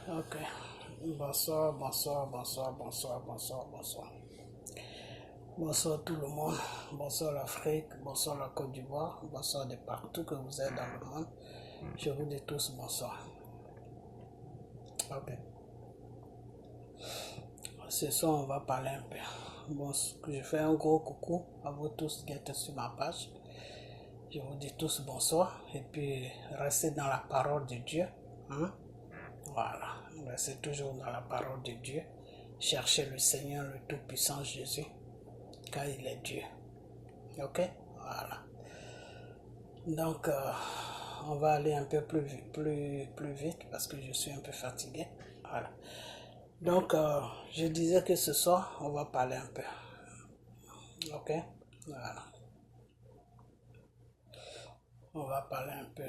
Ok. Bonsoir, bonsoir, bonsoir, bonsoir, bonsoir, bonsoir. Bonsoir tout le monde. Bonsoir l'Afrique, bonsoir la Côte d'Ivoire, bonsoir de partout que vous êtes dans le monde. Je vous dis tous bonsoir. Ok. Ce soir, on va parler un peu. Bon, je fais un gros coucou à vous tous qui êtes sur ma page. Je vous dis tous bonsoir et puis restez dans la parole de Dieu. Voilà, restez toujours dans la parole de Dieu. Cherchez le Seigneur, le Tout-Puissant Jésus, car il est Dieu. Ok? Voilà. Donc, on va aller un peu plus vite parce que je suis un peu fatigué. Voilà. Donc, je disais que ce soir, on va parler un peu. Ok? Voilà. On va parler un peu.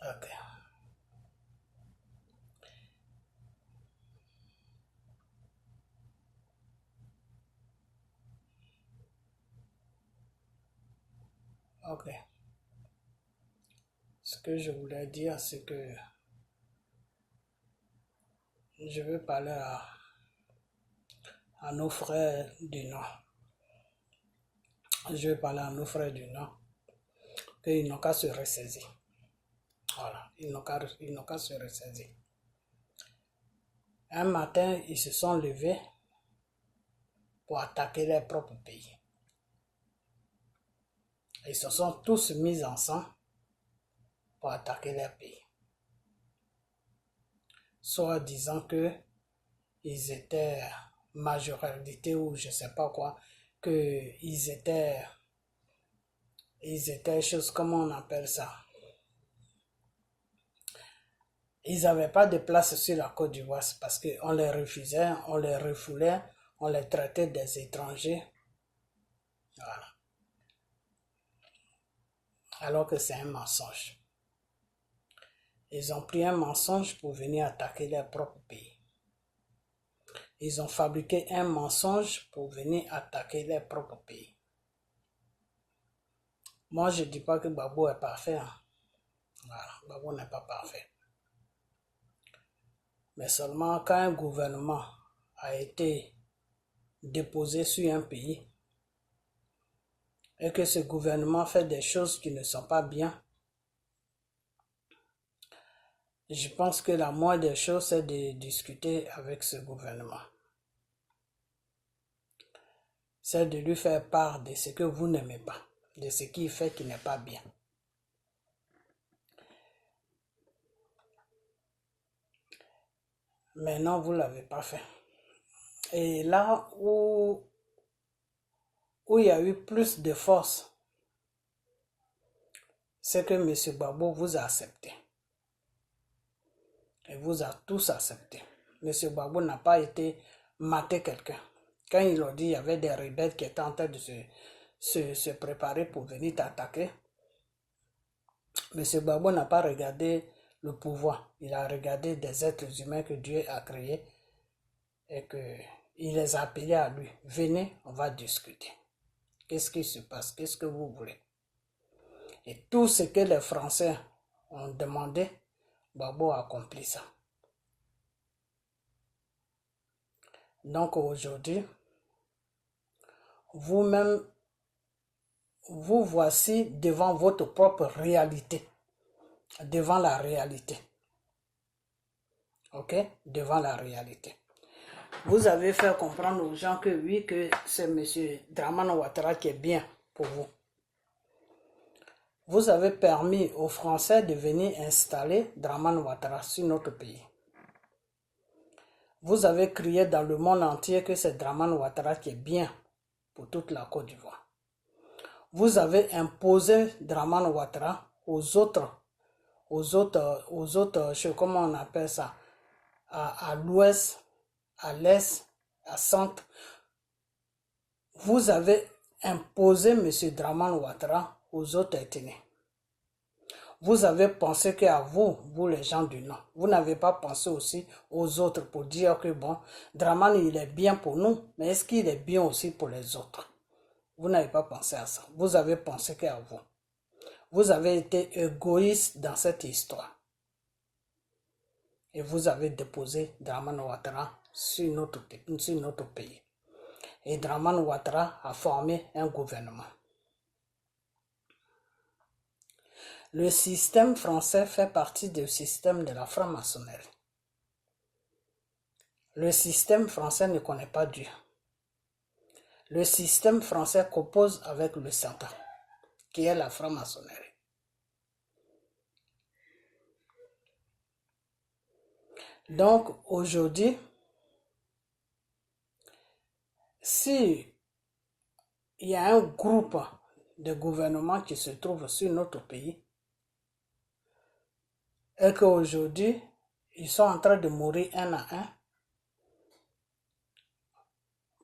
Ok. Ok. Ce que je voulais dire, c'est que je veux parler à nos frères du Nord. Je vais parler à nos frères du Nord qu'ils n'ont qu'à se ressaisir. Voilà, ils n'ont qu'à se ressaisir. Un matin, ils se sont levés pour attaquer leur propre pays. Ils se sont tous mis ensemble pour attaquer leur pays. Soit disant que ils étaient majorité ou je sais pas quoi, que ils étaient chose, comment on appelle ça? Ils n'avaient pas de place sur la Côte d'Ivoire parce qu'on les refusait, on les refoulait, on les traitait des étrangers. Voilà. Alors que c'est un mensonge. Ils ont pris un mensonge pour venir attaquer leur propre pays. Ils ont fabriqué un mensonge pour venir attaquer leur propre pays. Moi, je ne dis pas que Gbagbo est parfait. Hein. Voilà, Gbagbo n'est pas parfait. Mais seulement quand un gouvernement a été déposé sur un pays et que ce gouvernement fait des choses qui ne sont pas bien, je pense que la moindre des choses, c'est de discuter avec ce gouvernement. C'est de lui faire part de ce que vous n'aimez pas, de ce qu'il fait qui n'est pas bien. Mais non, vous ne l'avez pas fait. Et là où il y a eu plus de force, c'est que M. Gbagbo vous a accepté. Et vous a tous accepté. M. Gbagbo n'a pas été mater quelqu'un. Quand il a dit qu'il y avait des rebelles qui étaient en train de se préparer pour venir t'attaquer, M. Gbagbo n'a pas regardé le pouvoir. Il a regardé des êtres humains que Dieu a créés et qu'il les a appelés à lui. Venez, on va discuter. Qu'est-ce qui se passe? Qu'est-ce que vous voulez? Et tout ce que les Français ont demandé, Gbagbo a accompli ça. Donc aujourd'hui, vous-même, vous voici devant votre propre réalité. Devant la réalité. Ok? Devant la réalité. Vous avez fait comprendre aux gens que oui, que c'est M. Dramane Ouattara qui est bien pour vous. Vous avez permis aux Français de venir installer Dramane Ouattara sur notre pays. Vous avez crié dans le monde entier que c'est Dramane Ouattara qui est bien pour toute la Côte d'Ivoire. Vous avez imposé Dramane Ouattara aux autres, comment on appelle ça, à l'ouest, à l'est, à centre. Vous avez imposé M. Dramane Ouattara aux autres ethnies. Vous avez pensé qu'à vous les gens du Nord, vous n'avez pas pensé aussi aux autres pour dire que bon, Dramane il est bien pour nous, mais est-ce qu'il est bien aussi pour les autres? Vous n'avez pas pensé à ça. Vous avez pensé qu'à vous. Vous avez été égoïste dans cette histoire. Et vous avez déposé Dramane Ouattara sur notre pays. Et Dramane Ouattara a formé un gouvernement. Le système français fait partie du système de la franc-maçonnerie. Le système français ne connaît pas Dieu. Le système français compose avec le Satan, qui est la franc-maçonnerie. Donc aujourd'hui, si il y a un groupe de gouvernement qui se trouve sur notre pays et qu'aujourd'hui, ils sont en train de mourir un à un,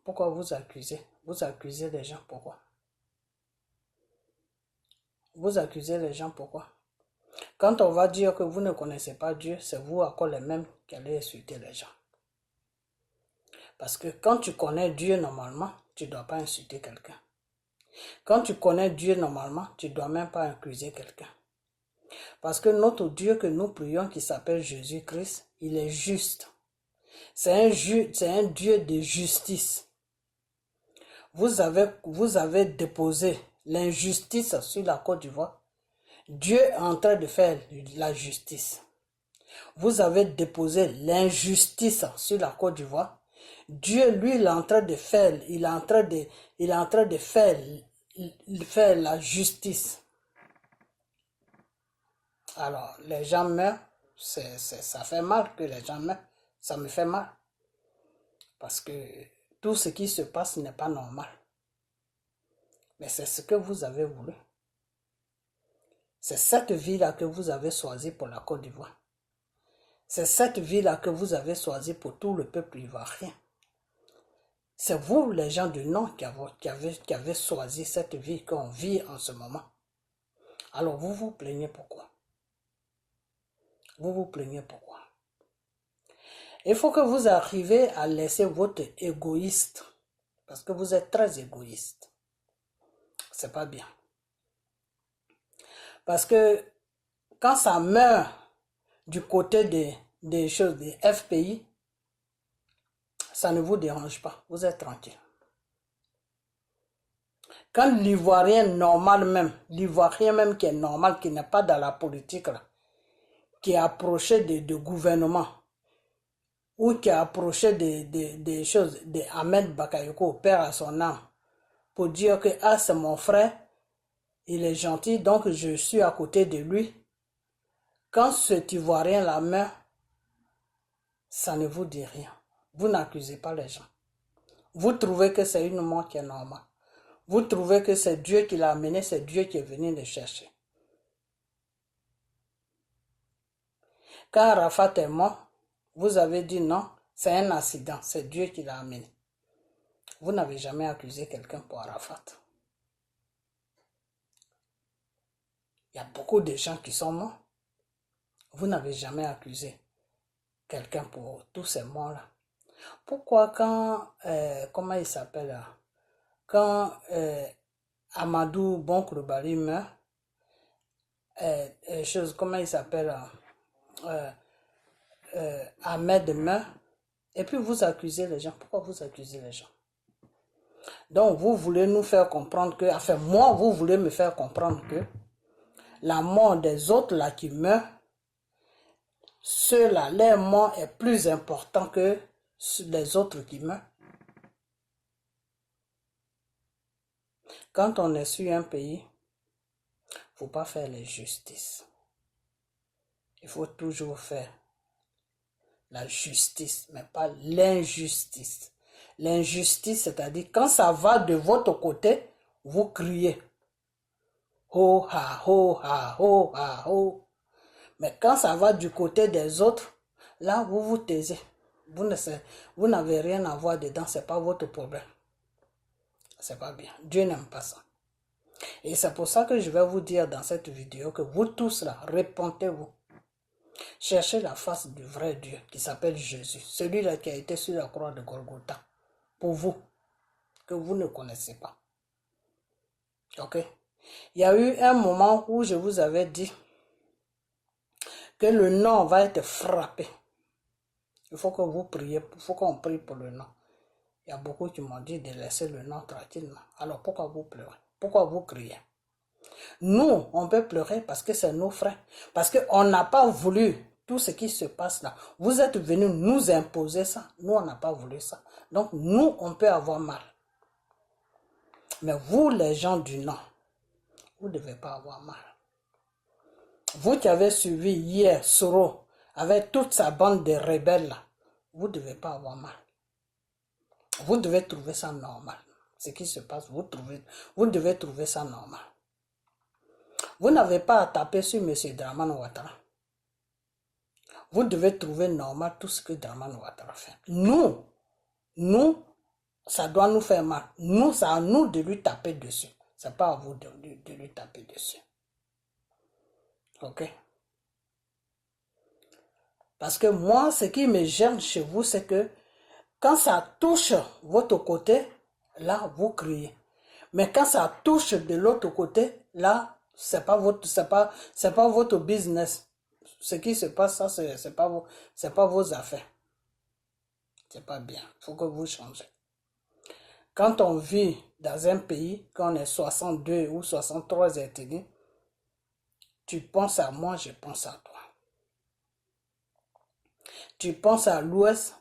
pourquoi vous accusez? Vous accusez les gens, pourquoi? Vous accusez les gens, pourquoi? Quand on va dire que vous ne connaissez pas Dieu, c'est vous encore les mêmes qui allez insulter les gens. Parce que quand tu connais Dieu normalement, tu ne dois pas insulter quelqu'un. Quand tu connais Dieu normalement, tu ne dois même pas accuser quelqu'un. Parce que notre Dieu que nous prions, qui s'appelle Jésus-Christ, il est juste. C'est un Dieu de justice. Vous avez déposé l'injustice sur la Côte d'Ivoire. Dieu est en train de faire la justice. Vous avez déposé l'injustice sur la Côte d'Ivoire. Dieu, lui, il est en train de faire, faire la justice. Alors, les gens meurent, ça fait mal que les gens meurent. Ça me fait mal. Parce que tout ce qui se passe n'est pas normal. Mais c'est ce que vous avez voulu. C'est cette vie-là que vous avez choisie pour la Côte d'Ivoire. C'est cette vie-là que vous avez choisie pour tout le peuple ivoirien. C'est vous, les gens du nom, qui avez choisi cette vie qu'on vit en ce moment. Alors vous vous plaignez pourquoi? Vous vous plaignez pourquoi? Il faut que vous arriviez à laisser votre égoïste. Parce que vous êtes très égoïste. C'est pas bien. Parce que quand ça meurt du côté des choses, des FPI, ça ne vous dérange pas. Vous êtes tranquille. Quand l'Ivoirien normal même, l'Ivoirien même qui est normal, qui n'est pas dans la politique, là, qui est approché de gouvernement, ou qui est approché des choses, de Ahmed Bakayoko, père à son âme, pour dire que ah, c'est mon frère, il est gentil, donc je suis à côté de lui. Quand cet Ivoirien la meurt, ça ne vous dit rien. Vous n'accusez pas les gens. Vous trouvez que c'est une mort qui est normale. Vous trouvez que c'est Dieu qui l'a amené, c'est Dieu qui est venu le chercher. Quand Arafat est mort, vous avez dit non, c'est un accident, c'est Dieu qui l'a amené. Vous n'avez jamais accusé quelqu'un pour Arafat. Il y a beaucoup de gens qui sont morts. Vous n'avez jamais accusé quelqu'un pour tous ces morts-là. Pourquoi quand, comment il s'appelle là? Quand Amadou Bonkourbali meurt, comment il s'appelle là? Ahmed meurt, et puis vous accusez les gens. Pourquoi vous accusez les gens? Donc vous voulez nous faire comprendre que, enfin moi vous voulez me faire comprendre que la mort des autres là qui meurent, ceux-là, leur mort est plus important que les autres qui meurent. Quand on est sur un pays, il ne faut pas faire les justices. Il faut toujours faire la justice, mais pas l'injustice. L'injustice, c'est-à-dire quand ça va de votre côté, vous criez. Ho ha ho ha ho ha ho. Mais quand ça va du côté des autres, là vous vous taisez. Vous n'avez rien à voir dedans, c'est pas votre problème. C'est pas bien. Dieu n'aime pas ça. Et c'est pour ça que je vais vous dire dans cette vidéo que vous tous là, répentez-vous. Cherchez la face du vrai Dieu qui s'appelle Jésus. Celui-là qui a été sur la croix de Golgotha. Pour vous, que vous ne connaissez pas. Ok? Il y a eu un moment où je vous avais dit que le Nord va être frappé. Il faut que vous priez, il faut qu'on prie pour le Nord. Il y a beaucoup qui m'ont dit de laisser le Nord tranquillement. Alors pourquoi vous pleurez? Pourquoi vous criez? Nous, on peut pleurer parce que c'est nos frères. Parce qu'on n'a pas voulu tout ce qui se passe là. Vous êtes venus nous imposer ça. Nous, on n'a pas voulu ça. Donc, nous, on peut avoir mal. Mais vous, les gens du Nord, vous ne devez pas avoir mal. Vous qui avez suivi hier Soro avec toute sa bande de rebelles là, vous ne devez pas avoir mal. Vous devez trouver ça normal. Ce qui se passe, vous devez trouver ça normal. Vous n'avez pas à taper sur M. Dramane Ouattara. Vous devez trouver normal tout ce que Dramane Ouattara fait. Nous, ça doit nous faire mal. Nous, c'est à nous de lui taper dessus. Ce n'est pas à vous de lui taper dessus. Ok? Parce que moi, ce qui me gêne chez vous, c'est que quand ça touche votre côté, là, vous criez. Mais quand ça touche de l'autre côté, là, c'est pas votre business. Ce qui se passe, ça, c'est pas vos affaires. C'est pas bien. Il faut que vous changez. Quand on vit dans un pays, quand on est 62 ou 63 ethnies, tu penses à moi, je pense à toi. Tu penses à l'Ouest,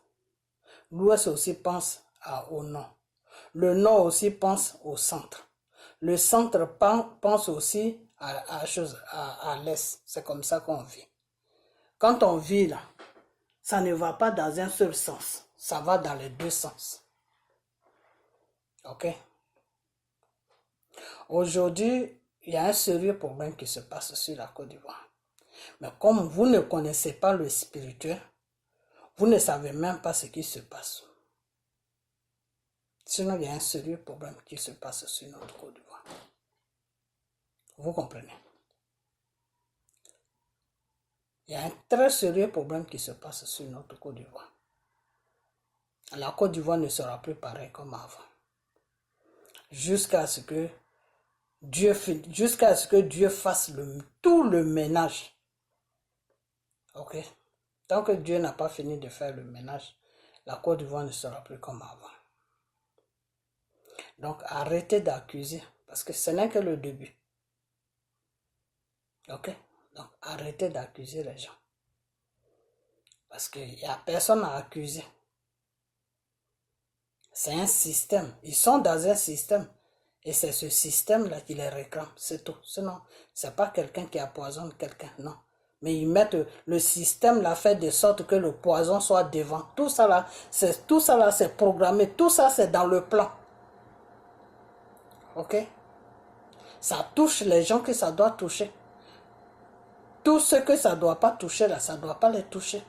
l'Ouest aussi pense au Nord. Le Nord aussi pense au centre. Le centre pense aussi à l'Est. C'est comme ça qu'on vit. Quand on vit là, ça ne va pas dans un seul sens. Ça va dans les deux sens. Ok? Aujourd'hui, il y a un sérieux problème qui se passe sur la Côte d'Ivoire. Mais comme vous ne connaissez pas le spirituel, vous ne savez même pas ce qui se passe. Sinon, il y a un sérieux problème qui se passe sur notre Côte d'Ivoire. Vous comprenez? Il y a un très sérieux problème qui se passe sur notre Côte d'Ivoire. La Côte d'Ivoire ne sera plus pareille comme avant. Jusqu'à ce que Dieu fasse tout le ménage. Ok? Tant que Dieu n'a pas fini de faire le ménage, la Côte d'Ivoire ne sera plus comme avant. Donc arrêtez d'accuser, parce que ce n'est que le début. Ok? Donc arrêtez d'accuser les gens. Parce qu'il n'y a personne à accuser. C'est un système. Ils sont dans un système. Et c'est ce système-là qui les réclame. C'est tout. Sinon, ce n'est pas quelqu'un qui empoisonne quelqu'un. Non. Mais ils mettent le système là, fait de sorte que le poison soit devant. Tout ça là, c'est programmé. Tout ça, c'est dans le plan. Ok? Ça touche les gens que ça doit toucher. Tout ce que ça ne doit pas toucher là, ça ne doit pas les toucher.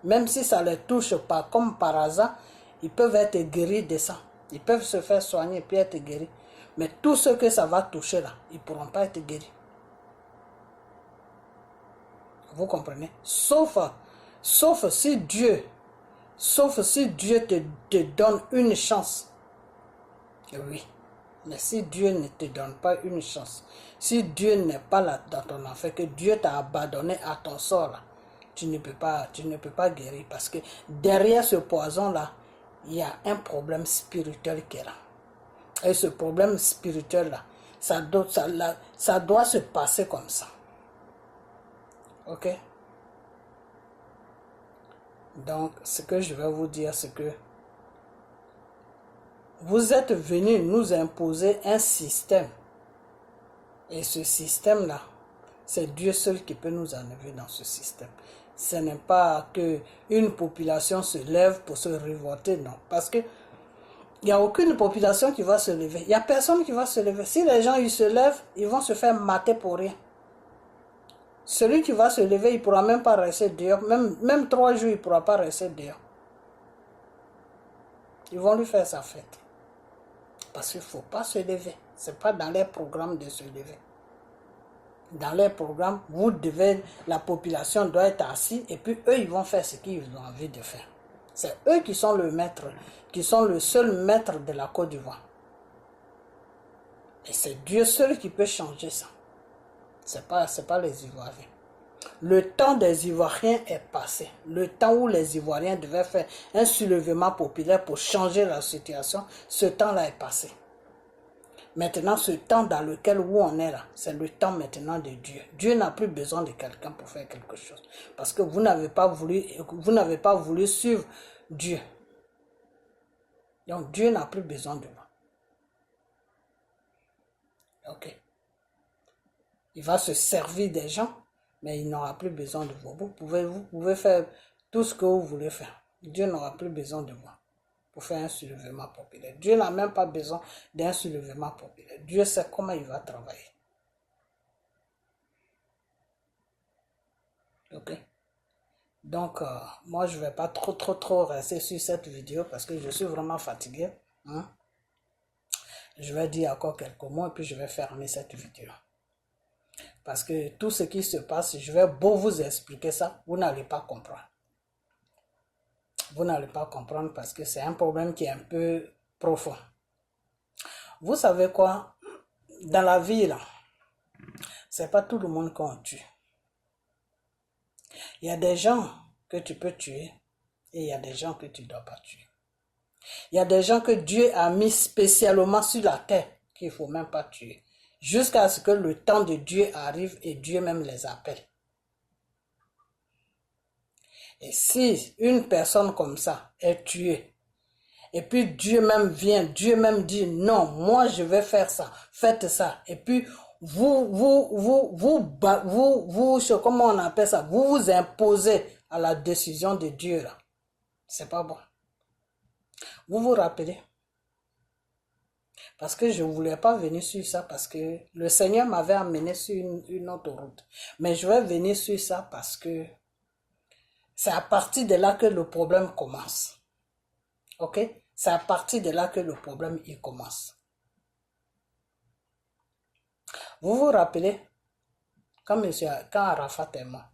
Même si ça ne les touche pas comme par hasard, ils peuvent être guéris de ça. Ils peuvent se faire soigner et puis être guéris. Mais tout ce que ça va toucher là, ils ne pourront pas être guéris. Vous comprenez? Sauf si Dieu te donne une chance. Oui. Mais si Dieu ne te donne pas une chance, si Dieu n'est pas là dans ton affaire, que Dieu t'a abandonné à ton sort là, tu ne peux pas guérir. Parce que derrière ce poison là, il y a un problème spirituel qui est là. Et ce problème spirituel là, ça doit se passer comme ça. Ok? Donc, ce que je vais vous dire, c'est que vous êtes venus nous imposer un système. Et ce système-là, c'est Dieu seul qui peut nous enlever dans ce système. Ce n'est pas qu'une population se lève pour se révolter, non. Parce que il n'y a aucune population qui va se lever. Il n'y a personne qui va se lever. Si les gens ils se lèvent, ils vont se faire mater pour rien. Celui qui va se lever, il ne pourra même pas rester dehors. Même 3 jours, il ne pourra pas rester dehors. Ils vont lui faire sa fête. Parce qu'il ne faut pas se lever. Ce n'est pas dans les programmes de se lever. Dans les programmes, la population doit être assise et puis eux, ils vont faire ce qu'ils ont envie de faire. C'est eux qui sont le maître, qui sont le seul maître de la Côte d'Ivoire. Et c'est Dieu seul qui peut changer ça. C'est pas les Ivoiriens. Le temps des Ivoiriens est passé. Le temps où les Ivoiriens devaient faire un soulèvement populaire pour changer la situation, ce temps-là est passé. Maintenant, ce temps dans lequel où on est là, c'est le temps maintenant de Dieu. Dieu n'a plus besoin de quelqu'un pour faire quelque chose. Parce que vous n'avez pas voulu suivre Dieu. Donc, Dieu n'a plus besoin de vous. Ok. Il va se servir des gens, mais il n'aura plus besoin de vous. Vous pouvez faire tout ce que vous voulez faire. Dieu n'aura plus besoin de vous pour faire un soulèvement populaire. Dieu n'a même pas besoin d'un soulèvement populaire. Dieu sait comment il va travailler. Ok? Donc, moi, je ne vais pas trop rester sur cette vidéo parce que je suis vraiment fatigué. Hein? Je vais dire encore quelques mots et puis je vais fermer cette vidéo. Parce que tout ce qui se passe, je vais beau vous expliquer ça, vous n'allez pas comprendre. Vous n'allez pas comprendre parce que c'est un problème qui est un peu profond. Vous savez quoi? Dans la vie, là, c'est pas tout le monde qu'on tue. Il y a des gens que tu peux tuer et il y a des gens que tu ne dois pas tuer. Il y a des gens que Dieu a mis spécialement sur la terre qu'il ne faut même pas tuer. Jusqu'à ce que le temps de Dieu arrive et Dieu même les appelle. Et si une personne comme ça est tuée, et puis Dieu même vient, Dieu même dit non, moi je vais faire ça, faites ça. Et puis comment on appelle ça, vous vous imposez à la décision de Dieu là. C'est pas bon. Vous vous rappelez? Parce que je ne voulais pas venir sur ça parce que le Seigneur m'avait amené sur une autre route. Mais je vais venir sur ça parce que c'est à partir de là que le problème commence. Ok? C'est à partir de là que le problème il commence. Vous vous rappelez quand Arafat est mort,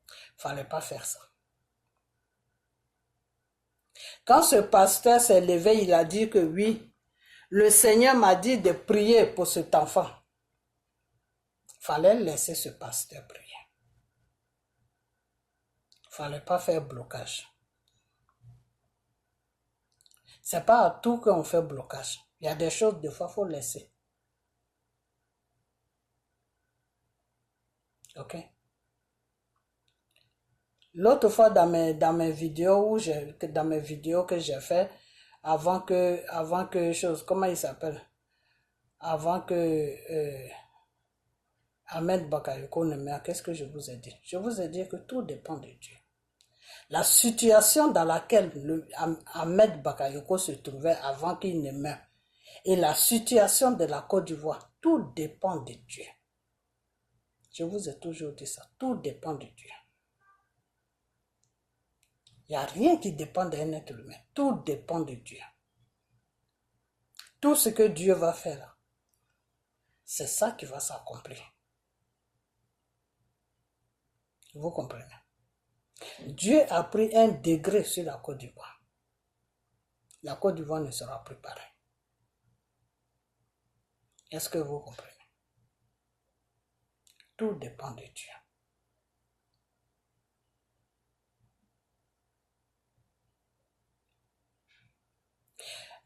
il ne fallait pas faire ça. Quand ce pasteur s'est levé, il a dit que oui, le Seigneur m'a dit de prier pour cet enfant. Il fallait laisser ce pasteur prier. Il ne fallait pas faire blocage. Ce n'est pas à tout qu'on fait blocage. Il y a des choses, des fois, il faut laisser. Ok? L'autre fois, dans mes vidéos que j'ai fait, avant que chose, comment il s'appelle? Avant que Ahmed Bakayoko ne meure, qu'est-ce que je vous ai dit? Je vous ai dit que tout dépend de Dieu. La situation dans laquelle Ahmed Bakayoko se trouvait avant qu'il ne meure et la situation de la Côte d'Ivoire, tout dépend de Dieu. Je vous ai toujours dit ça, tout dépend de Dieu. Il n'y a rien qui dépend d'un être humain, tout dépend de Dieu. Tout ce que Dieu va faire, c'est ça qui va s'accomplir. Vous comprenez? Dieu a pris un degré sur la Côte d'Ivoire. La Côte d'Ivoire ne sera plus pareille. Est-ce que vous comprenez? Tout dépend de Dieu.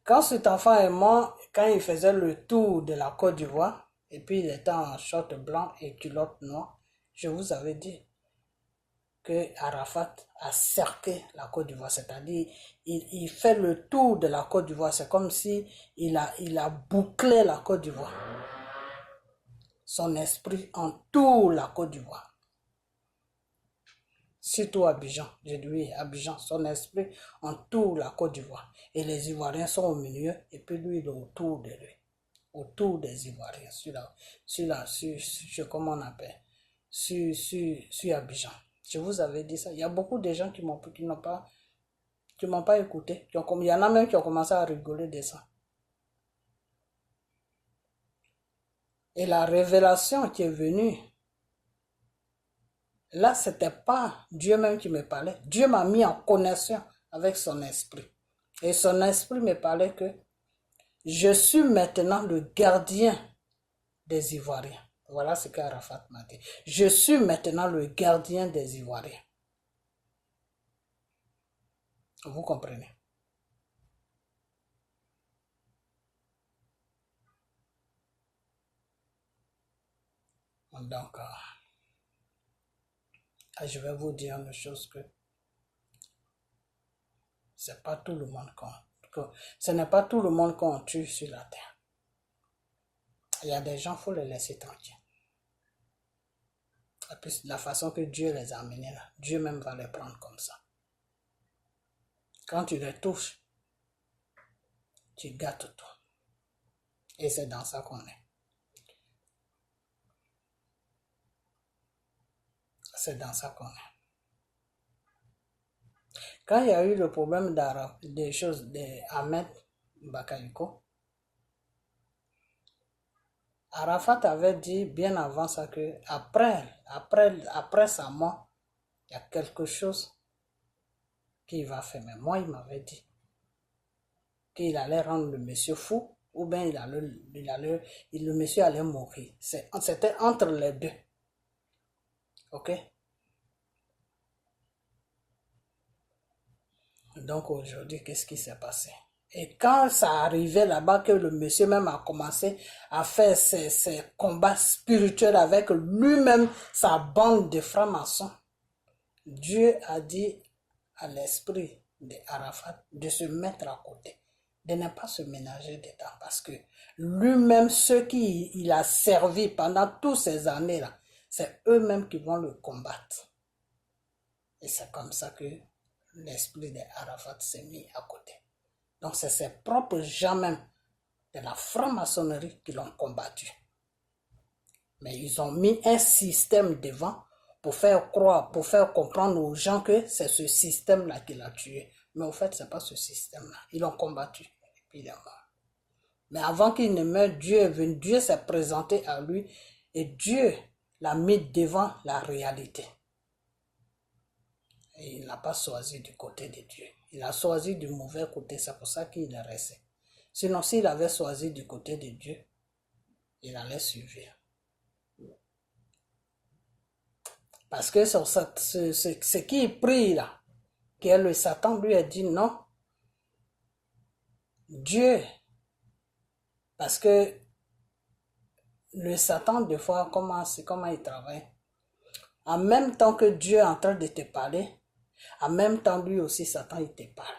Quand cet enfant est mort, quand il faisait le tour de la Côte d'Ivoire, et puis il était en short blanc et culotte noire, je vous avais dit que Arafat a cerqué la Côte d'Ivoire, c'est-à-dire il fait le tour de la Côte d'Ivoire, c'est comme si il a bouclé la Côte d'Ivoire. Son esprit entoure la Côte d'Ivoire. Surtout Abidjan, j'ai dit oui, Abidjan, son esprit entoure la Côte d'Ivoire. Et les Ivoiriens sont au milieu, et puis lui, il est autour de lui. Autour des Ivoiriens, comment on appelle, sur Abidjan. Je vous avais dit ça. Il y a beaucoup de gens qui m'ont pas écouté. Il y en a même qui ont commencé à rigoler de ça. Et la révélation qui est venue, là, ce n'était pas Dieu même qui me parlait. Dieu m'a mis en connexion avec son esprit. Et son esprit me parlait que Je suis maintenant le gardien des Ivoiriens. Voilà ce qu'Arafat m'a dit. Je suis maintenant le gardien des Ivoiriens. Vous comprenez? Donc, je vais vous dire une chose que c'est pas tout le monde ce n'est pas tout le monde qu'on tue sur la terre. Il y a des gens, il faut les laisser tranquilles. Et puis, la façon que Dieu les a amenés là, Dieu même va les prendre comme ça. Quand tu les touches, tu gâtes tout. Et c'est dans ça qu'on est. C'est dans ça qu'on est. Quand il y a eu le problème des choses d'Ahmed Bakayoko, Arafat avait dit bien avant ça que après sa mort, il y a quelque chose qu'il va faire. Mais moi, il m'avait dit qu'il allait rendre le monsieur fou ou bien le monsieur allait mourir. C'était entre les deux. Ok? Donc aujourd'hui, qu'est-ce qui s'est passé? Et quand ça arrivait là-bas, que le monsieur même a commencé à faire ses combats spirituels avec lui-même, sa bande de francs-maçons, Dieu a dit à l'esprit d'Arafat de se mettre à côté, de ne pas se ménager dedans, parce que lui-même, ceux qui il a servi pendant toutes ces années-là, c'est eux-mêmes qui vont le combattre. Et c'est comme ça que l'esprit d'Arafat s'est mis à côté. Donc c'est ses propres gens même de la franc-maçonnerie qui l'ont combattu. Mais ils ont mis un système devant pour faire croire, pour faire comprendre aux gens que c'est ce système-là qui l'a tué. Mais au fait, ce n'est pas ce système-là. Ils l'ont combattu et puis il est mort. Mais avant qu'il ne meure, Dieu est venu, Dieu s'est présenté à lui et Dieu l'a mis devant la réalité. Et il n'a pas choisi du côté de Dieu. Il a choisi du mauvais côté, c'est pour ça qu'il est resté. Sinon, s'il avait choisi du côté de Dieu, il allait suivre. Parce que ce qui prie là, qui est le Satan, lui a dit non. Dieu, parce que le Satan, des fois, comment il travaille? En même temps que Dieu est en train de te parler, en même temps, lui aussi, Satan, il te parle.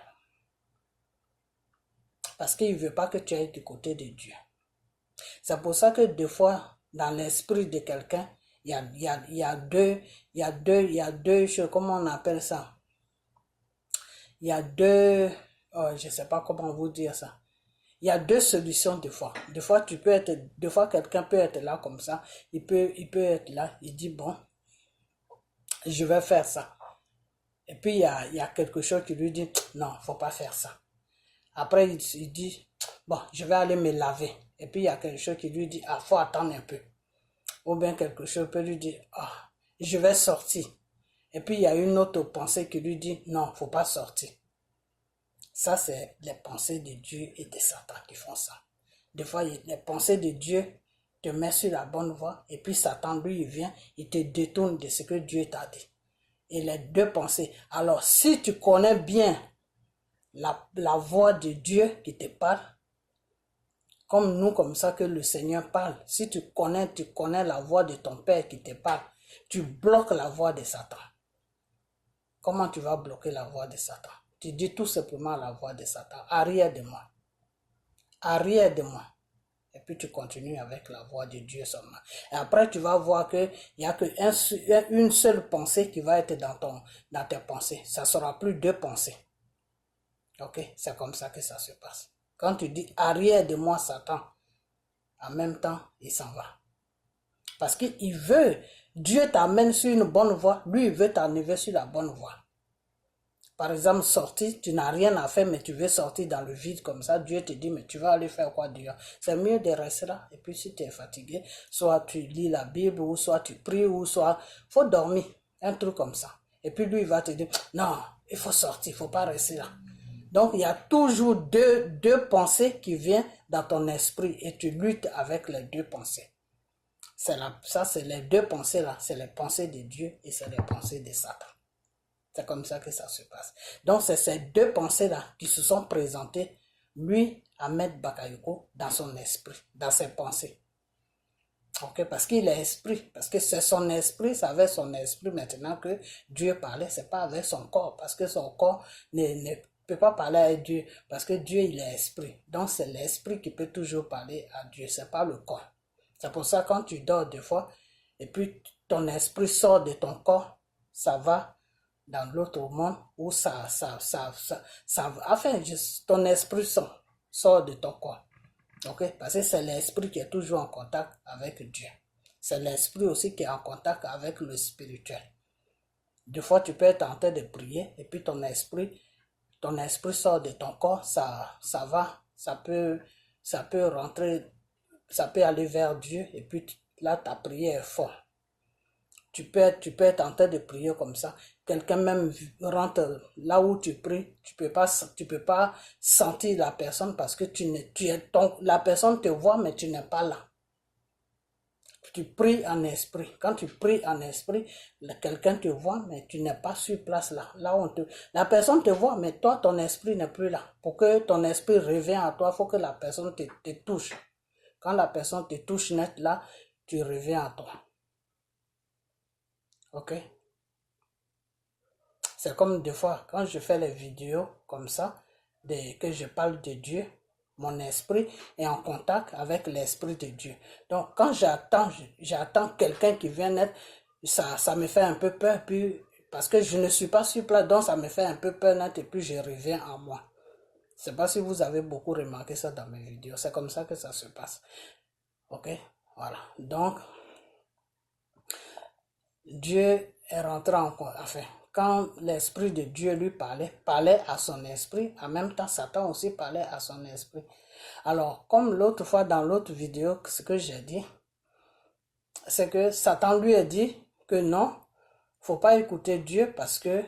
Parce qu'il ne veut pas que tu ailles du côté de Dieu. C'est pour ça que des fois, dans l'esprit de quelqu'un, il y a deux choses, comment on appelle ça? Il y a deux, je ne sais pas comment vous dire ça. Il y a deux solutions des fois. Des fois, quelqu'un peut être là comme ça. Il peut être là, il dit bon, je vais faire ça. Et puis, il y a quelque chose qui lui dit, non, il ne faut pas faire ça. Après, il dit, bon, je vais aller me laver. Et puis, il y a quelque chose qui lui dit, ah, il faut attendre un peu. Ou bien quelque chose peut lui dire, ah, je vais sortir. Et puis, il y a une autre pensée qui lui dit, non, il ne faut pas sortir. Ça, c'est les pensées de Dieu et de Satan qui font ça. Des fois, les pensées de Dieu te mettent sur la bonne voie. Et puis, Satan, lui, il vient, il te détourne de ce que Dieu t'a dit. Et les deux pensées. Alors, si tu connais bien la voix de Dieu qui te parle, comme nous, comme ça que le Seigneur parle, si tu connais la voix de ton Père qui te parle, tu bloques la voix de Satan. Comment tu vas bloquer la voix de Satan? Tu dis tout simplement la voix de Satan, arrière de moi. Arrière de moi. Et puis tu continues avec la voix de Dieu seulement. Et après tu vas voir qu'il n'y a qu'une seule pensée qui va être dans tes pensées. Ça ne sera plus deux pensées. Ok? C'est comme ça que ça se passe. Quand tu dis arrière de moi Satan, en même temps il s'en va. Parce qu'il veut, Dieu t'amène sur une bonne voie, lui il veut t'enlever sur la bonne voie. Par exemple, sortir, tu n'as rien à faire, mais tu veux sortir dans le vide comme ça. Dieu te dit, mais tu vas aller faire quoi dehors? C'est mieux de rester là. Et puis, si tu es fatigué, soit tu lis la Bible, ou soit tu pries, ou soit... Il faut dormir. Un truc comme ça. Et puis, lui, il va te dire, non, il faut sortir, il ne faut pas rester là. Donc, il y a toujours deux pensées qui viennent dans ton esprit et tu luttes avec les deux pensées. Ça, c'est les deux pensées là, c'est les pensées de Dieu et c'est les pensées de Satan. C'est comme ça que ça se passe. Donc, c'est ces deux pensées là qui se sont présentées, lui, Ahmed Bakayoko, dans son esprit, dans ses pensées. Ok, parce qu'il est esprit, parce que c'est son esprit, c'est avec son esprit maintenant que Dieu parlait, c'est pas avec son corps, parce que son corps ne peut pas parler à Dieu, parce que Dieu il est esprit. Donc c'est l'esprit qui peut toujours parler à Dieu, c'est pas le corps. C'est pour ça quand tu dors des fois, et puis ton esprit sort de ton corps, ça va dans l'autre monde où enfin, ton esprit sort de ton corps. Ok, parce que c'est l'esprit qui est toujours en contact avec Dieu. C'est l'esprit aussi qui est en contact avec le spirituel. Des fois, tu peux être en train de prier et puis ton esprit sort de ton corps, ça va, ça peut rentrer, ça peut aller vers Dieu et puis là, ta prière est forte. Tu peux être en train de prier comme ça. Quelqu'un même rentre là où tu pries, tu peux pas sentir la personne parce que la personne te voit mais tu n'es pas là. Tu pries en esprit. Quand tu pries en esprit, quelqu'un te voit mais tu n'es pas sur place là. La personne te voit mais toi ton esprit n'est plus là. Pour que ton esprit revienne à toi, il faut que la personne te touche. Quand la personne te touche net là, tu reviens à toi. Ok? C'est comme des fois, quand je fais les vidéos comme ça, que je parle de Dieu, mon esprit est en contact avec l'esprit de Dieu. Donc, quand j'attends quelqu'un qui vient naître, ça me fait un peu peur, puis, parce que je ne suis pas sur place, donc ça me fait un peu peur net, et puis je reviens à moi. Je ne sais pas si vous avez beaucoup remarqué ça dans mes vidéos. C'est comme ça que ça se passe. Ok? Voilà. Donc, Dieu est rentré enfin, quand l'esprit de Dieu lui parlait à son esprit, en même temps Satan aussi parlait à son esprit. Alors, comme l'autre fois dans l'autre vidéo, ce que j'ai dit, c'est que Satan lui a dit que non, faut pas écouter Dieu parce que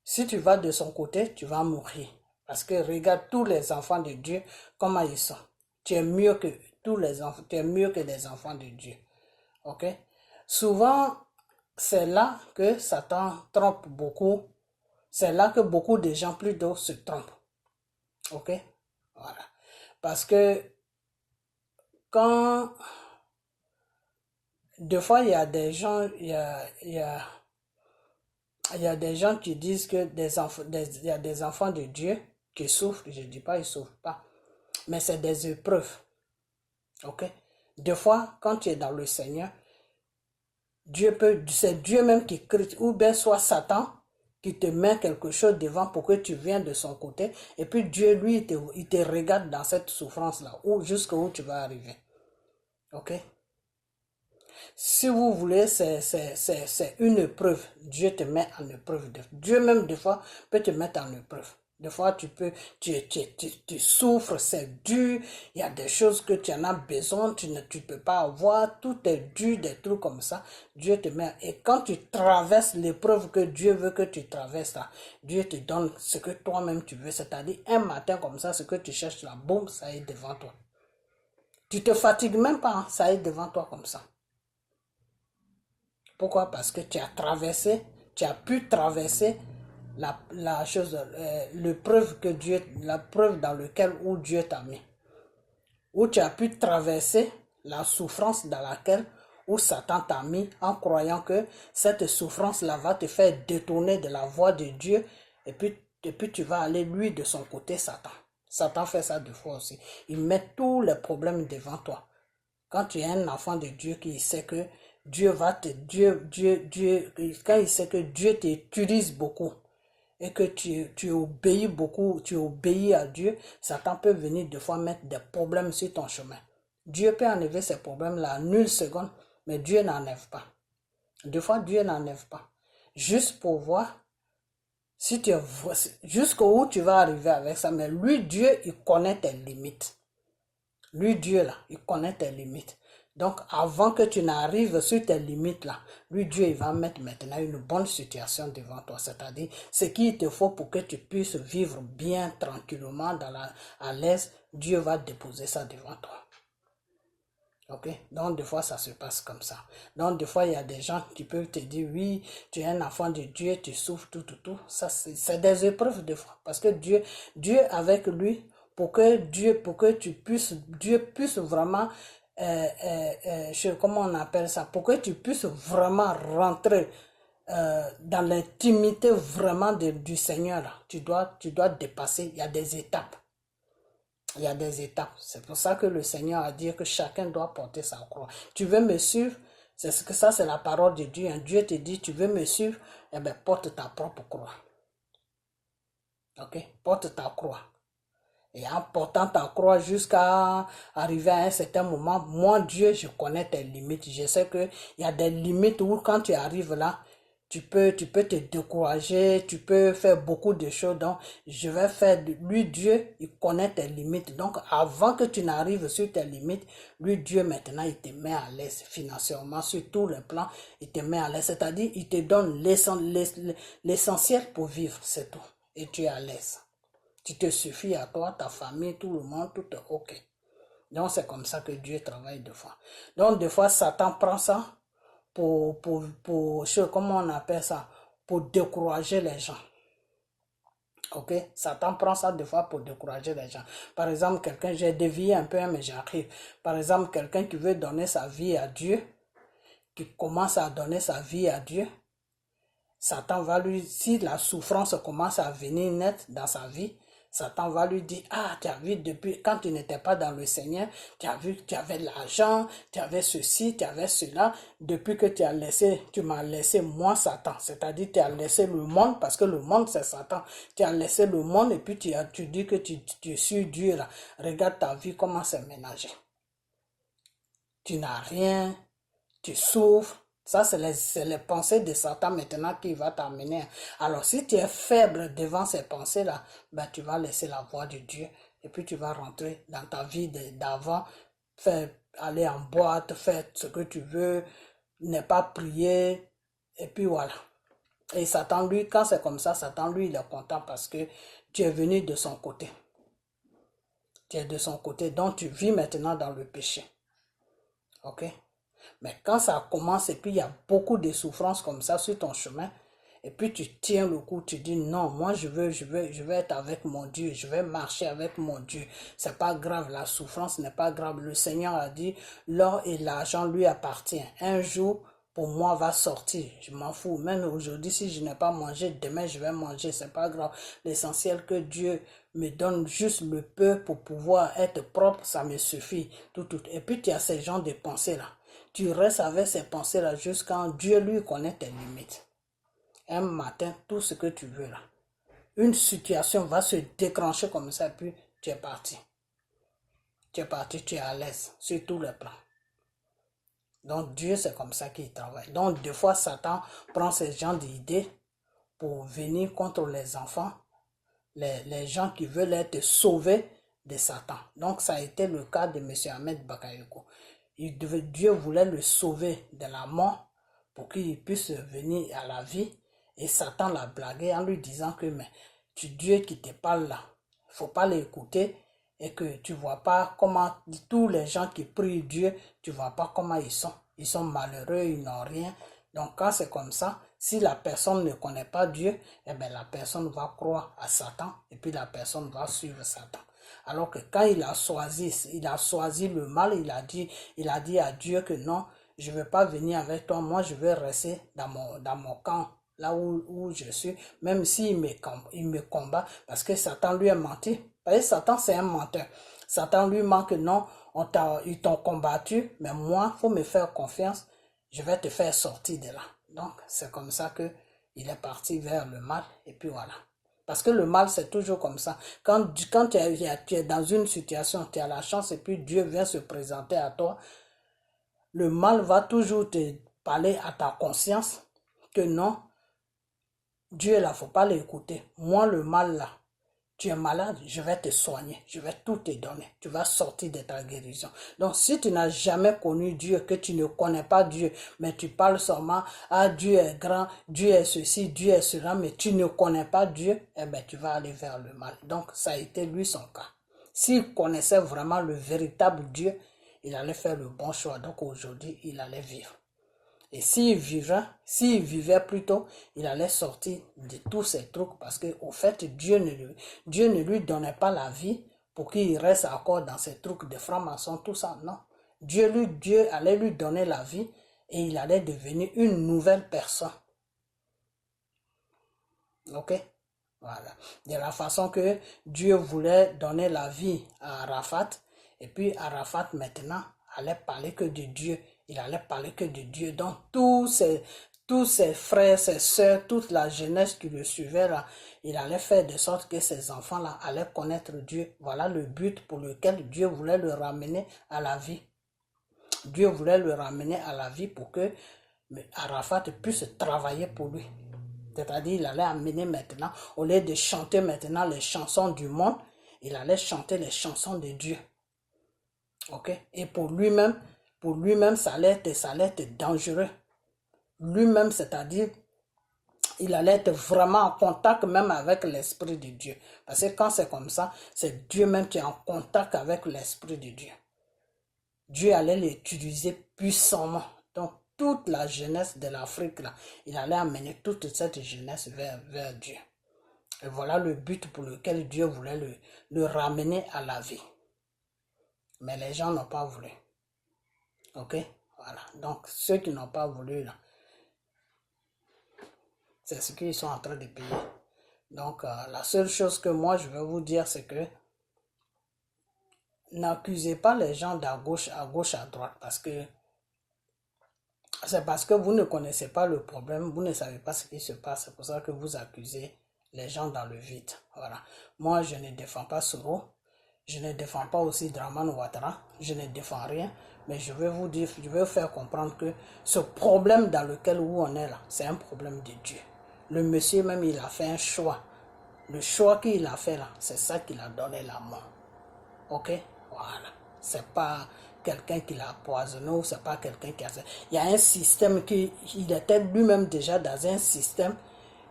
si tu vas de son côté, tu vas mourir. Parce que regarde tous les enfants de Dieu, comment ils sont. Tu es mieux que tous les enfants, tu es mieux que les enfants de Dieu. Ok? Souvent, c'est là que Satan trompe beaucoup. C'est là que beaucoup de gens plutôt se trompent. Ok? Voilà. Parce que quand des fois il y a des gens, il y a des gens qui disent que il y a des enfants de Dieu qui souffrent. Je ne dis pas ils ne souffrent pas. Mais c'est des épreuves. Ok? Des fois, quand tu es dans le Seigneur, c'est Dieu même qui crie, ou bien soit Satan qui te met quelque chose devant pour que tu viennes de son côté, et puis Dieu, lui, il te regarde dans cette souffrance-là, ou jusqu'où tu vas arriver. Ok? Si vous voulez, c'est une épreuve. Dieu te met en épreuve. Dieu même, des fois, peut te mettre en épreuve. Des fois, tu souffres, c'est dur. Il y a des choses que tu en as besoin, tu ne peux pas avoir. Tout est dur, des trucs comme ça. Dieu te met. Et quand tu traverses l'épreuve que Dieu veut que tu traverses, là, Dieu te donne ce que toi-même tu veux. C'est-à-dire, un matin comme ça, ce que tu cherches là, boum, ça est devant toi. Tu te fatigues même pas, hein, ça est devant toi comme ça. Pourquoi? Parce que tu as pu traverser la chose, la preuve dans laquelle où Dieu t'a mis. Où tu as pu traverser la souffrance dans laquelle où Satan t'a mis en croyant que cette souffrance-là va te faire détourner de la voie de Dieu et puis tu vas aller lui de son côté, Satan. Satan fait ça deux fois aussi. Il met tous les problèmes devant toi. Quand tu es un enfant de Dieu qui sait que Dieu quand il sait que Dieu t'utilise beaucoup et que tu obéis beaucoup, tu obéis à Dieu, Satan peut venir des fois mettre des problèmes sur ton chemin. Dieu peut enlever ces problèmes-là en une seconde, mais Dieu n'enlève pas. Des fois, Dieu n'enlève pas. Juste pour voir si jusqu'où tu vas arriver avec ça. Mais lui, Dieu, il connaît tes limites. Lui, Dieu, là, il connaît tes limites. Donc, avant que tu n'arrives sur tes limites là, lui, Dieu, il va mettre maintenant une bonne situation devant toi. C'est-à-dire, ce qu'il te faut pour que tu puisses vivre bien, tranquillement, à l'aise, Dieu va déposer ça devant toi. Ok? Donc, des fois, ça se passe comme ça. Donc, des fois, il y a des gens qui peuvent te dire, oui, tu es un enfant de Dieu, tu souffres, tout. Ça, c'est des épreuves des fois. Parce que Dieu avec lui, pour que Dieu puisse vraiment, comment on appelle ça, pour que tu puisses vraiment rentrer dans l'intimité vraiment du Seigneur, là, tu dois dépasser, il y a des étapes. Il y a des étapes. C'est pour ça que le Seigneur a dit que chacun doit porter sa croix. Tu veux me suivre? C'est ce que ça, c'est la parole de Dieu. Dieu te dit, tu veux me suivre? Eh bien, porte ta propre croix. Ok? Porte ta croix. Et en portant ta croix jusqu'à arriver à un certain moment, moi, Dieu, je connais tes limites. Je sais qu'il y a des limites où quand tu arrives là, tu peux te décourager, tu peux faire beaucoup de choses. Donc, je vais faire de lui, Dieu, il connaît tes limites. Donc, avant que tu n'arrives sur tes limites, lui, Dieu, maintenant, il te met à l'aise financièrement, sur tous les plans, il te met à l'aise. C'est-à-dire, il te donne l'essentiel pour vivre, c'est tout. Et tu es à l'aise. Tu te suffis à toi, ta famille, tout le monde, tout est ok. Donc, c'est comme ça que Dieu travaille des fois. Donc, des fois, Satan prend ça comment on appelle ça, pour décourager les gens. Ok, Satan prend ça des fois pour décourager les gens. Par exemple, quelqu'un, j'ai dévié un peu, mais j'arrive. Par exemple, quelqu'un qui veut donner sa vie à Dieu, qui commence à donner sa vie à Dieu, Satan va lui, si la souffrance commence à venir net dans sa vie, Satan va lui dire, ah, tu as vu, depuis, quand tu n'étais pas dans le Seigneur, tu as vu que tu avais de l'argent, tu avais ceci, tu avais cela, depuis que tu m'as laissé moi, Satan, c'est-à-dire tu as laissé le monde, parce que le monde c'est Satan, tu as laissé le monde et puis tu dis que tu suis Dieu là, regarde ta vie, comment c'est ménagé. Tu n'as rien, tu souffres. Ça, c'est les pensées de Satan maintenant qui va t'amener. Alors, si tu es faible devant ces pensées-là, ben, tu vas laisser la voix de Dieu et puis tu vas rentrer dans ta vie d'avant, aller en boîte, faire ce que tu veux, ne pas prier, et puis voilà. Et Satan, lui, quand c'est comme ça, Satan, lui, il est content parce que tu es venu de son côté. Tu es de son côté, donc tu vis maintenant dans le péché. Ok? Mais quand ça commence et puis il y a beaucoup de souffrances comme ça sur ton chemin, et puis tu tiens le coup, tu dis non, moi je vais être avec mon Dieu, je vais marcher avec mon Dieu. C'est pas grave, la souffrance n'est pas grave. Le Seigneur a dit, l'or et l'argent lui appartient. Un jour, pour moi, va sortir. Je m'en fous. Même aujourd'hui, si je n'ai pas mangé, demain je vais manger. C'est pas grave. L'essentiel que Dieu me donne juste le peu pour pouvoir être propre, ça me suffit. Tout. Et puis tu as ces genres de pensées là. Tu restes avec ces pensées-là jusqu'à Dieu lui connaît tes limites. Un matin, tout ce que tu veux là. Une situation va se déclencher comme ça, puis tu es parti. Tu es parti, tu es à l'aise sur tous les plans. Donc Dieu, c'est comme ça qu'il travaille. Donc des fois, Satan prend ces genres d'idées pour venir contre les enfants, les gens qui veulent être sauvés de Satan. Donc ça a été le cas de M. Ahmed Bakayoko. Dieu voulait le sauver de la mort pour qu'il puisse venir à la vie. Et Satan l'a blagué en lui disant que mais, Dieu qui te parle là, il ne faut pas l'écouter et que tu ne vois pas comment tous les gens qui prient Dieu, tu ne vois pas comment ils sont. Ils sont malheureux, ils n'ont rien. Donc quand c'est comme ça, si la personne ne connaît pas Dieu, eh bien la personne va croire à Satan et puis la personne va suivre Satan. Alors que quand il a choisi le mal, il a dit à Dieu que non, je ne veux pas venir avec toi, moi je veux rester dans mon camp, là où je suis, même s'il me combat, parce que Satan lui a menti. Parce que Satan c'est un menteur. Satan lui ment que non, ils t'ont combattu, mais moi, il faut me faire confiance, je vais te faire sortir de là. Donc c'est comme ça que il est parti vers le mal, et puis voilà. Parce que le mal, c'est toujours comme ça. Quand tu es dans une situation, tu as la chance et puis Dieu vient se présenter à toi, le mal va toujours te parler à ta conscience que non, Dieu là, il ne faut pas l'écouter. Moi, le mal là, Tu es malade, je vais te soigner, je vais tout te donner. Tu vas sortir de ta guérison. Donc, si tu n'as jamais connu Dieu, que tu ne connais pas Dieu, mais tu parles seulement, ah, Dieu est grand, Dieu est ceci, Dieu est cela, mais tu ne connais pas Dieu, eh bien, tu vas aller vers le mal. Donc, ça a été lui son cas. S'il connaissait vraiment le véritable Dieu, il allait faire le bon choix. Donc, aujourd'hui, il allait vivre. Et s'il vivait plutôt, il allait sortir de tous ces trucs parce qu'au fait, Dieu ne lui donnait pas la vie pour qu'il reste encore dans ces trucs de francs-maçons, tout ça. Non. Dieu allait lui donner la vie et il allait devenir une nouvelle personne. Ok? Voilà. De la façon que Dieu voulait donner la vie à Arafat, et puis Arafat maintenant allait parler que de Dieu. Il allait parler que de Dieu. Donc tous ses frères, ses soeurs, toute la jeunesse qui le suivait là, il allait faire de sorte que ces enfants-là allaient connaître Dieu. Voilà le but pour lequel Dieu voulait le ramener à la vie. Dieu voulait le ramener à la vie pour que Arafat puisse travailler pour lui. C'est-à-dire, il allait amener maintenant, au lieu de chanter maintenant les chansons du monde, il allait chanter les chansons de Dieu. Ok? Et pour lui-même, ça allait être dangereux. Lui-même, c'est-à-dire, il allait être vraiment en contact même avec l'Esprit de Dieu. Parce que quand c'est comme ça, c'est Dieu même qui est en contact avec l'Esprit de Dieu. Dieu allait l'utiliser puissamment. Donc, toute la jeunesse de l'Afrique, là, il allait amener toute cette jeunesse vers Dieu. Et voilà le but pour lequel Dieu voulait le ramener à la vie. Mais les gens n'ont pas voulu. Ok? Voilà. Donc, ceux qui n'ont pas voulu, là, c'est ce qu'ils sont en train de payer. Donc, la seule chose que moi, je vais vous dire, c'est que n'accusez pas les gens d'à gauche, à droite, parce que c'est parce que vous ne connaissez pas le problème, vous ne savez pas ce qui se passe. C'est pour ça que vous accusez les gens dans le vide. Voilà. Moi, je ne défends pas Soro. Je ne défends pas aussi Dramane Ouattara. Je ne défends rien. Mais je vais vous dire, je vais vous faire comprendre que ce problème dans lequel on est là, c'est un problème de Dieu. Le monsieur même, il a fait un choix. Le choix qu'il a fait là, c'est ça qui l'a donné la mort. Ok? Voilà. C'est pas quelqu'un qui l'a poisonné ou c'est pas quelqu'un qui a... Il y a un système qui... Il était lui-même déjà dans un système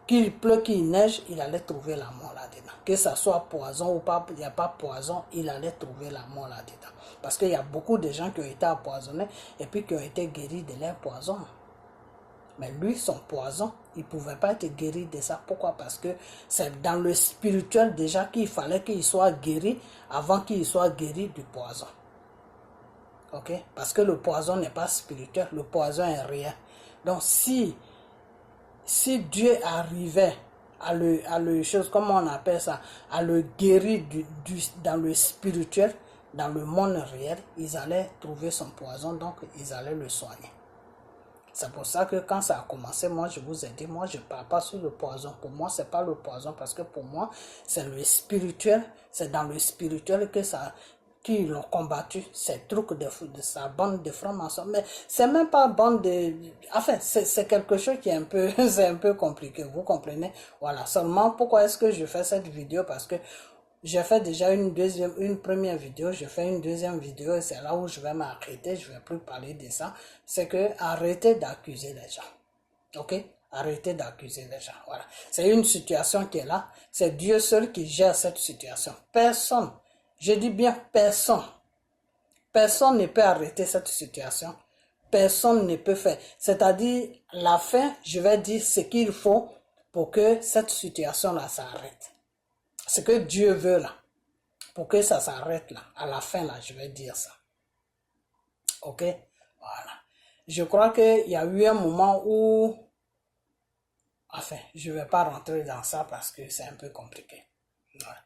qu'il pleut, qu'il neige, il allait trouver la mort là-dedans. Que ça soit poison ou pas, il n'y a pas poison, il allait trouver la mort là-dedans. Parce qu'il y a beaucoup de gens qui ont été empoisonnés et puis qui ont été guéris de leur poison. Mais lui, son poison, il ne pouvait pas être guéri de ça. Pourquoi? Parce que c'est dans le spirituel déjà qu'il fallait qu'il soit guéri avant qu'il soit guéri du poison. Ok? Parce que le poison n'est pas spirituel, le poison est rien. Donc si Dieu arrivait à le chose, comment on appelle ça, à le guérir dans le spirituel, dans le monde réel, ils allaient trouver son poison, donc ils allaient le soigner. C'est pour ça que quand ça a commencé, moi je vous ai dit, moi je ne parle pas sur le poison. Pour moi, ce n'est pas le poison parce que pour moi, c'est le spirituel. C'est dans le spirituel que ça, qu'ils l'ont combattu, ces trucs de sa bande de francs-maçons. Mais c'est même pas bande de... Enfin, c'est quelque chose qui est un peu, c'est un peu compliqué, vous comprenez? Voilà, seulement pourquoi est-ce que je fais cette vidéo? Parce que j'ai fait déjà une première vidéo, je fais une deuxième vidéo et c'est là où je vais m'arrêter, je ne vais plus parler de ça. C'est que arrêtez d'accuser les gens. Ok? Arrêtez d'accuser les gens. Voilà. C'est une situation qui est là. C'est Dieu seul qui gère cette situation. Personne, je dis bien personne. Personne ne peut arrêter cette situation. Personne ne peut faire. C'est-à-dire, la fin, je vais dire ce qu'il faut pour que cette situation-là s'arrête. Ce que Dieu veut là, pour que ça s'arrête là, à la fin là, je vais dire ça. Ok? Voilà. Je crois qu'il y a eu un moment où, enfin, je ne vais pas rentrer dans ça parce que c'est un peu compliqué. Voilà.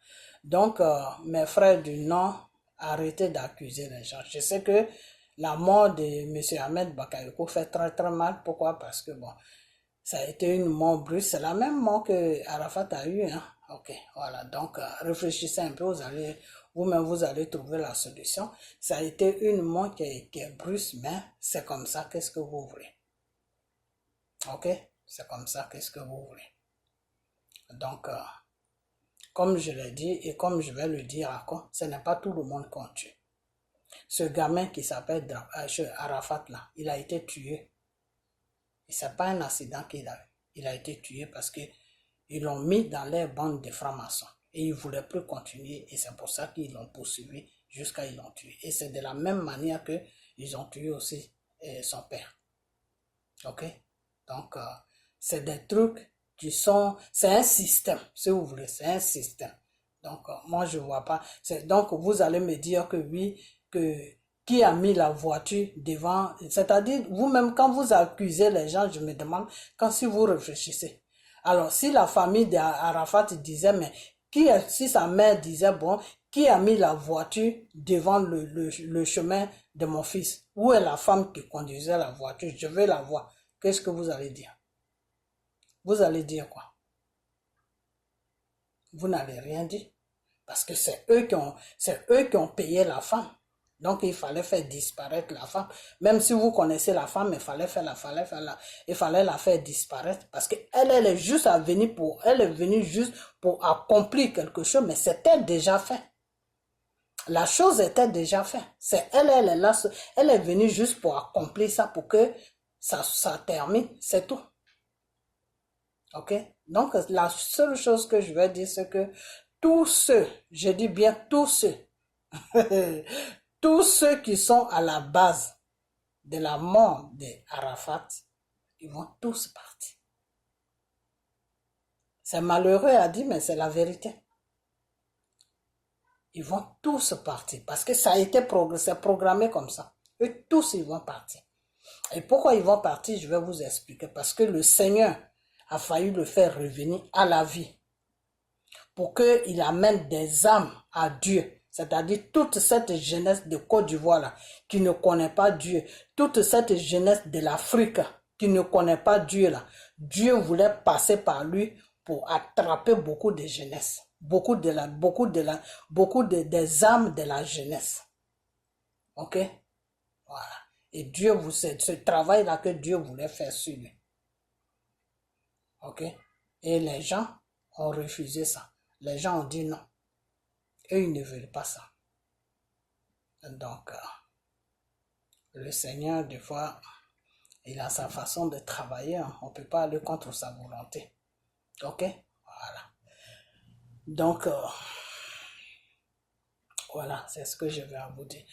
Donc, mes frères du Nord, arrêtez d'accuser les gens. Je sais que la mort de M. Ahmed Bakayoko fait très très mal. Pourquoi? Parce que bon, ça a été une mort brusque. C'est la même mort que Arafat a eu, hein. Ok, voilà. Donc, réfléchissez un peu, vous-même, vous allez trouver la solution. Ça a été une mort qui est brusque, mais c'est comme ça, qu'est-ce que vous voulez? Ok, c'est comme ça, qu'est-ce que vous voulez? Donc, comme je l'ai dit et comme je vais le dire encore, ce n'est pas tout le monde qu'on tue. Ce gamin qui s'appelle Arafat là, il a été tué. Et ce n'est pas un accident qu'il a eu. Il a été tué parce qu'ils l'ont mis dans les bandes de francs-maçons. Et ils ne voulaient plus continuer. Et c'est pour ça qu'ils l'ont poursuivi jusqu'à ils l'ont tué. Et c'est de la même manière qu'ils ont tué aussi son père. Ok? Donc, c'est des trucs qui sont... C'est un système, si vous voulez. C'est un système. Donc, moi, je ne vois pas. Donc, vous allez me dire que oui, qui a mis la voiture devant... C'est-à-dire, vous-même, quand vous accusez les gens, je me demande, si vous réfléchissez. Alors, si la famille d'Arafat disait, mais si sa mère disait, bon, qui a mis la voiture devant le chemin de mon fils? Où est la femme qui conduisait la voiture? Je veux la voir. Qu'est-ce que vous allez dire? Vous allez dire quoi? Vous n'allez rien dire. Parce que c'est eux qui ont payé la femme. Donc, il fallait faire disparaître la femme. Même si vous connaissez la femme, il fallait la faire disparaître. Parce qu'elle est juste elle est venue juste pour accomplir quelque chose, mais c'était déjà fait. La chose était déjà faite. Elle est là, elle est venue juste pour accomplir ça, pour que ça termine, c'est tout. Ok? Donc, la seule chose que je vais dire, c'est que tous ceux, je dis bien tous ceux, tous ceux qui sont à la base de la mort d'Arafat, ils vont tous partir. C'est malheureux à dire, mais c'est la vérité. Ils vont tous partir parce que ça a été programmé comme ça. Eux tous, ils vont partir. Et pourquoi ils vont partir, je vais vous expliquer. Parce que le Seigneur a failli le faire revenir à la vie pour qu'il amène des âmes à Dieu. C'est-à-dire toute cette jeunesse de Côte d'Ivoire là, qui ne connaît pas Dieu, toute cette jeunesse de l'Afrique qui ne connaît pas Dieu là, Dieu voulait passer par lui pour attraper beaucoup de jeunesse, beaucoup des âmes de la jeunesse. Ok? Voilà. Et Dieu, c'est ce travail-là que Dieu voulait faire sur lui. Ok? Et les gens ont refusé ça. Les gens ont dit non. Eux, ils ne veulent pas ça. Donc, le Seigneur, des fois, il a sa façon de travailler. Hein. On ne peut pas aller contre sa volonté. Ok? Voilà. Donc, voilà, c'est ce que je vais vous dire.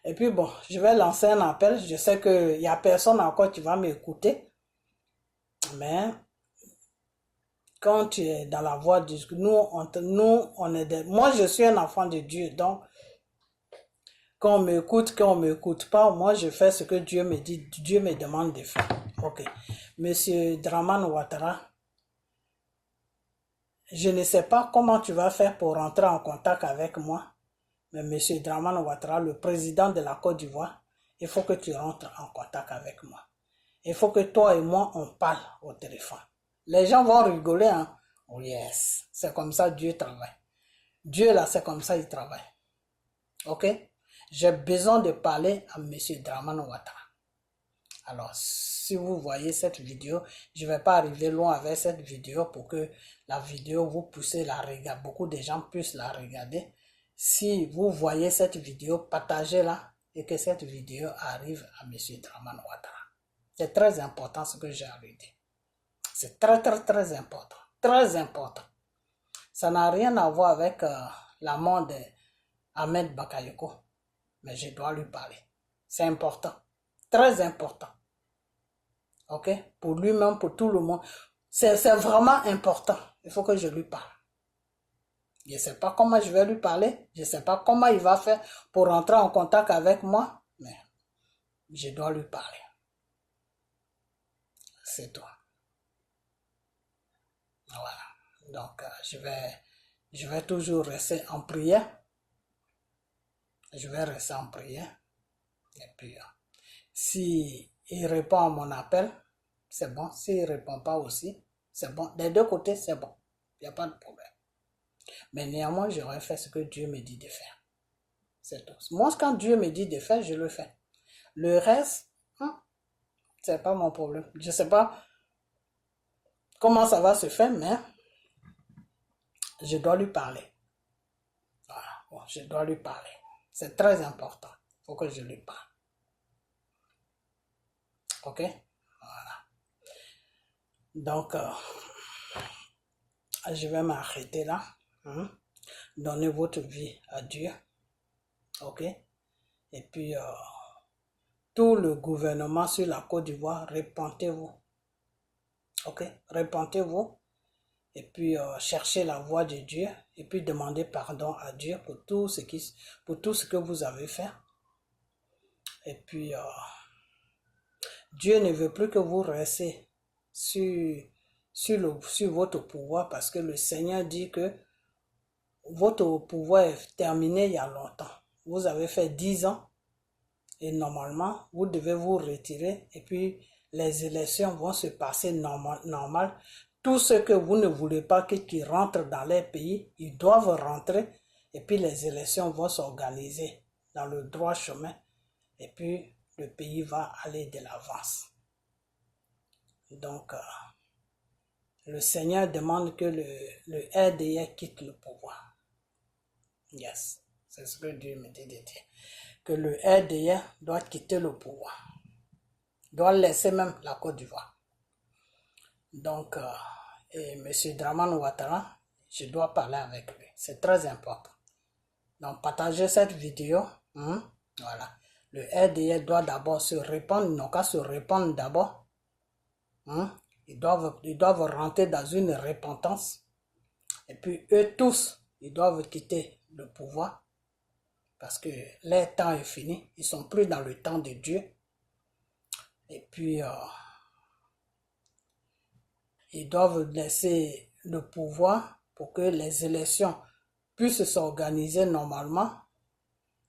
Et puis bon, je vais lancer un appel. Je sais qu'il n'y a personne encore qui va m'écouter. Mais quand tu es dans la voie de Dieu, moi je suis un enfant de Dieu. Donc, qu'on m'écoute pas, moi je fais ce que Dieu me dit, Dieu me demande de faire. Ok. Monsieur Dramane Ouattara, je ne sais pas comment tu vas faire pour rentrer en contact avec moi. Mais Monsieur Dramane Ouattara, le président de la Côte d'Ivoire, il faut que tu rentres en contact avec moi. Il faut que toi et moi, on parle au téléphone. Les gens vont rigoler, hein. Oh yes, c'est comme ça Dieu travaille. Dieu là, c'est comme ça il travaille. Ok? J'ai besoin de parler à Monsieur Dramane Ouattara. Alors, si vous voyez cette vidéo, je ne vais pas arriver loin avec cette vidéo pour que la vidéo, vous puissiez la regarder, beaucoup de gens puissent la regarder. Si vous voyez cette vidéo, partagez-la et que cette vidéo arrive à M. Dramane Ouattara. C'est très important ce que j'ai à lui dire. C'est très, très, très important. Très important. Ça n'a rien à voir avec la mort d'Ahmed Bakayoko. Mais je dois lui parler. C'est important. Très important. Ok? Pour lui-même, pour tout le monde. C'est vraiment important. Il faut que je lui parle. Je ne sais pas comment je vais lui parler. Je ne sais pas comment il va faire pour rentrer en contact avec moi. Mais je dois lui parler. C'est tout. Voilà. Donc, je vais toujours rester en prière. Je vais rester en prière. Et puis, si il répond à mon appel, c'est bon. S'il ne répond pas aussi, c'est bon. Des deux côtés, c'est bon. Il n'y a pas de problème. Mais néanmoins, j'aurais fait ce que Dieu me dit de faire. C'est tout. Moi, quand Dieu me dit de faire, je le fais. Le reste, c'est pas mon problème. Je ne sais pas comment ça va se faire, mais je dois lui parler. Voilà, bon, je dois lui parler. C'est très important. Il faut que je lui parle. Ok? Voilà. Donc, je vais m'arrêter là. Hein? Donnez votre vie à Dieu. Ok? Et puis, tout le gouvernement sur la Côte d'Ivoire, repentez-vous. Ok? Repentez-vous. Et puis, cherchez la voie de Dieu. Et puis, demandez pardon à Dieu pour tout ce que vous avez fait. Et puis, Dieu ne veut plus que vous restiez sur votre pouvoir, parce que le Seigneur dit que votre pouvoir est terminé il y a longtemps. Vous avez fait 10 ans et normalement, vous devez vous retirer et puis les élections vont se passer normal. Tout ce que vous ne voulez pas qu'ils rentrent dans les pays, ils doivent rentrer et puis les élections vont s'organiser dans le droit chemin et puis le pays va aller de l'avance. Donc, le Seigneur demande que le RDA quitte le pouvoir. Yes, c'est ce que Dieu me dit de dire. Que le RDA doit quitter le pouvoir. Doit laisser même la Côte d'Ivoire. Donc, et M. Dramane Ouattara, je dois parler avec lui. C'est très important. Donc, partagez cette vidéo. Voilà. Le RDA doit d'abord se répandre, ils n'ont qu'à se répandre d'abord. Ils doivent rentrer dans une repentance. Et puis, eux tous, ils doivent quitter le pouvoir. Parce que leur temps est fini. Ils ne sont plus dans le temps de Dieu. Et puis, ils doivent laisser le pouvoir pour que les élections puissent s'organiser normalement.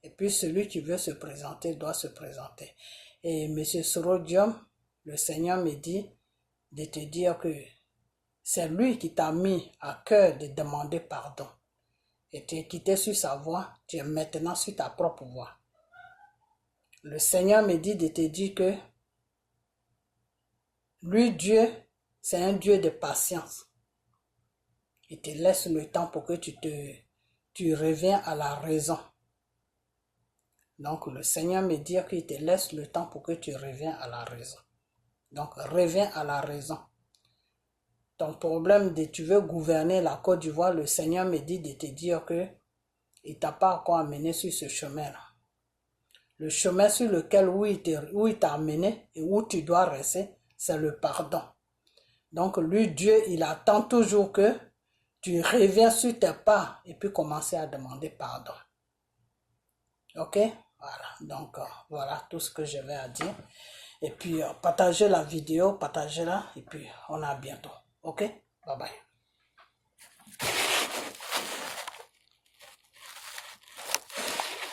Et puis, celui qui veut se présenter doit se présenter. Et M. Sorodium, le Seigneur me dit de te dire que c'est lui qui t'a mis à cœur de demander pardon. Et tu es quitté sur sa voie, tu es maintenant sur ta propre voie. Le Seigneur me dit de te dire que lui, Dieu, c'est un Dieu de patience. Il te laisse le temps pour que tu reviens à la raison. Donc, le Seigneur me dit qu'il te laisse le temps pour que tu reviens à la raison. Donc, reviens à la raison. Ton problème de tu veux gouverner la Côte d'Ivoire, le Seigneur me dit de te dire que il t'a pas encore amené sur ce chemin-là. Le chemin sur lequel où il t'a amené et où tu dois rester, c'est le pardon. Donc lui, Dieu, il attend toujours que tu reviens sur tes pas et puis commencer à demander pardon. Ok? Voilà. Donc voilà tout ce que je vais à dire. Et puis partagez la vidéo, partagez-la et puis on a bientôt. Ok? Bye bye.